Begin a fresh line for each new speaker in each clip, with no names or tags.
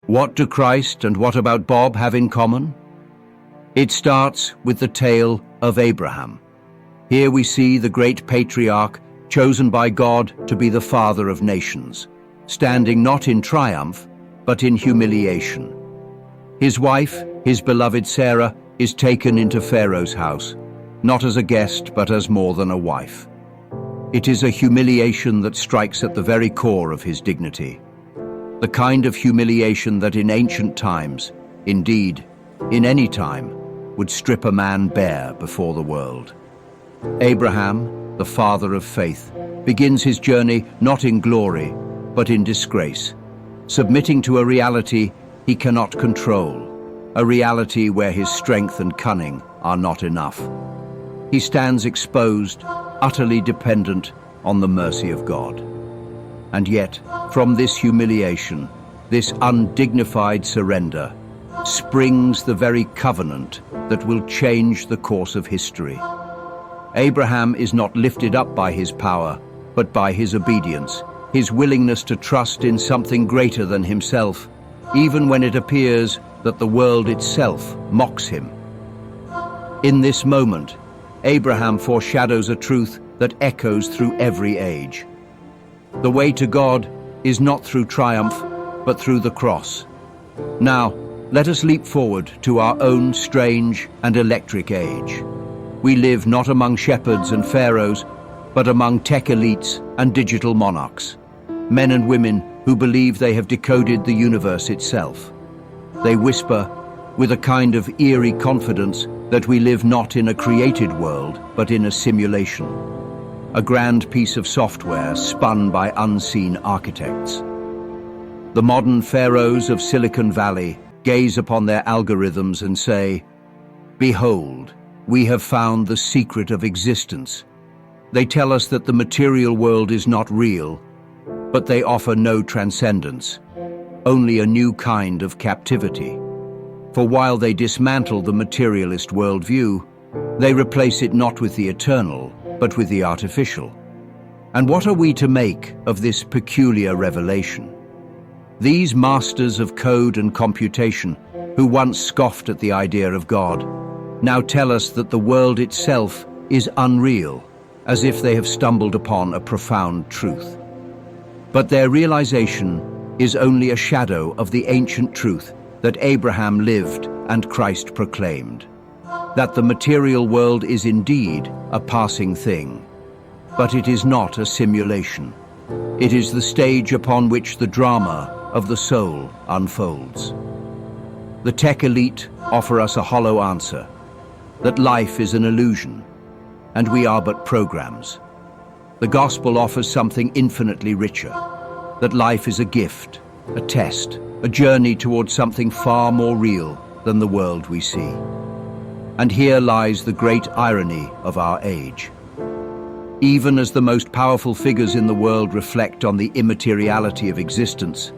What do Christ and what about Bob have in common? It starts with the tale of Abraham. Here we see the great patriarch chosen by God to be the father of nations, standing not in triumph, but in humiliation. His wife, his beloved Sarah, is taken into Pharaoh's house, not as a guest, but as more than a wife. It is a humiliation that strikes at the very core of his dignity. The kind of humiliation that in ancient times, indeed, in any time, would strip a man bare before the world. Abraham, the father of faith, begins his journey not in glory, but in disgrace, submitting to a reality he cannot control, a reality where his strength and cunning are not enough. He stands exposed, utterly dependent on the mercy of God. And yet, from this humiliation, this undignified surrender, springs the very covenant that will change the course of history. Abraham is not lifted up by his power, but by his obedience, his willingness to trust in something greater than himself, even when it appears that the world itself mocks him. In this moment, Abraham foreshadows a truth that echoes through every age. The way to God is not through triumph, but through the cross. Now, let us leap forward to our own strange and electric age. We live not among shepherds and pharaohs, but among tech elites and digital monarchs, men and women who believe they have decoded the universe itself. They whisper, with a kind of eerie confidence, that we live not in a created world, but in a simulation, a grand piece of software spun by unseen architects. The modern pharaohs of Silicon Valley gaze upon their algorithms and say, "Behold, we have found the secret of existence." They tell us that the material world is not real, but they offer no transcendence, only a new kind of captivity. For while they dismantle the materialist worldview, they replace it not with the eternal, but with the artificial. And what are we to make of this peculiar revelation? These masters of code and computation, who once scoffed at the idea of God, now tell us that the world itself is unreal, as if they have stumbled upon a profound truth. But their realization is only a shadow of the ancient truth that Abraham lived and Christ proclaimed, that the material world is indeed a passing thing, but it is not a simulation. It is the stage upon which the drama of the soul unfolds. The tech elite offer us a hollow answer, that life is an illusion, and we are but programs. The gospel offers something infinitely richer, that life is a gift, a test, a journey towards something far more real than the world we see. And here lies the great irony of our age. Even as the most powerful figures in the world reflect on the immateriality of existence,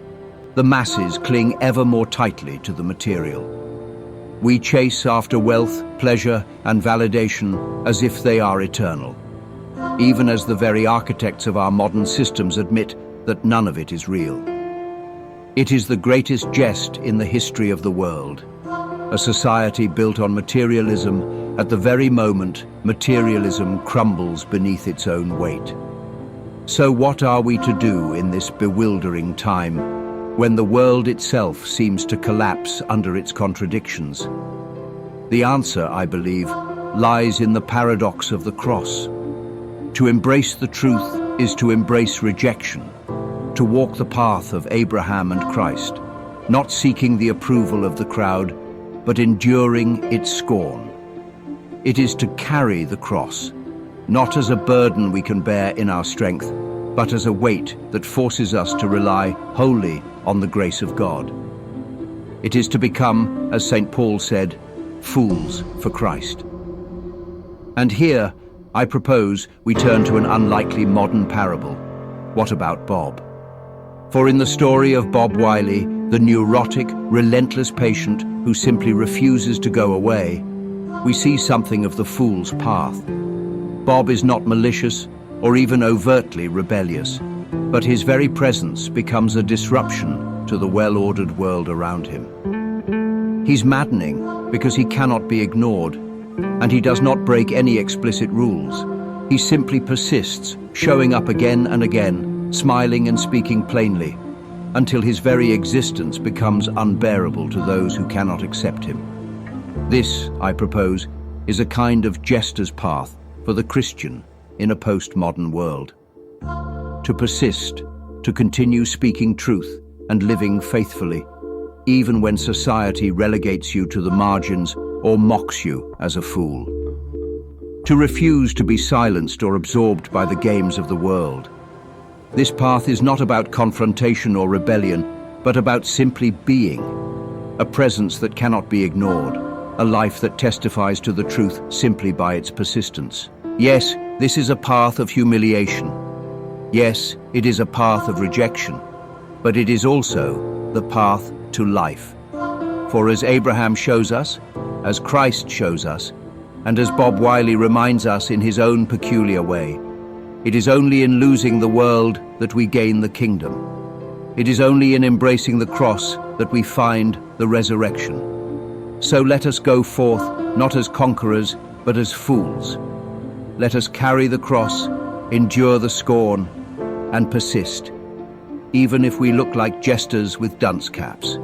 the masses cling ever more tightly to the material. We chase after wealth, pleasure, and validation as if they are eternal, even as the very architects of our modern systems admit that none of it is real. It is the greatest jest in the history of the world, a society built on materialism at the very moment materialism crumbles beneath its own weight. So what are we to do in this bewildering time, when the world itself seems to collapse under its contradictions? The answer, I believe, lies in the paradox of the cross. To embrace the truth is to embrace rejection, to walk the path of Abraham and Christ, not seeking the approval of the crowd, but enduring its scorn. It is to carry the cross, not as a burden we can bear in our strength, but as a weight that forces us to rely wholly on the grace of God. It is to become, as St. Paul said, fools for Christ. And here, I propose we turn to an unlikely modern parable. What about Bob? For in the story of Bob Wiley, the neurotic, relentless patient who simply refuses to go away, we see something of the fool's path. Bob is not malicious or even overtly rebellious, but his very presence becomes a disruption to the well-ordered world around him. He's maddening because he cannot be ignored, and he does not break any explicit rules. He simply persists, showing up again and again, smiling and speaking plainly, until his very existence becomes unbearable to those who cannot accept him. This, I propose, is a kind of jester's path for the Christian in a postmodern world. To persist, to continue speaking truth and living faithfully, even when society relegates you to the margins or mocks you as a fool. To refuse to be silenced or absorbed by the games of the world. This path is not about confrontation or rebellion, but about simply being, a presence that cannot be ignored, a life that testifies to the truth simply by its persistence. Yes, this is a path of humiliation. Yes, it is a path of rejection, but it is also the path to life. For as Abraham shows us, as Christ shows us, and as Bob Wiley reminds us in his own peculiar way, it is only in losing the world that we gain the kingdom. It is only in embracing the cross that we find the resurrection. So let us go forth, not as conquerors, but as fools. Let us carry the cross, endure the scorn, and persist, even if we look like jesters with dunce caps.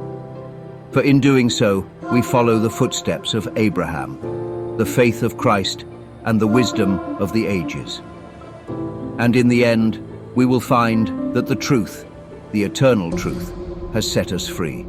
For in doing so, we follow the footsteps of Abraham, the faith of Christ, and the wisdom of the ages. And in the end, we will find that the truth, the eternal truth, has set us free.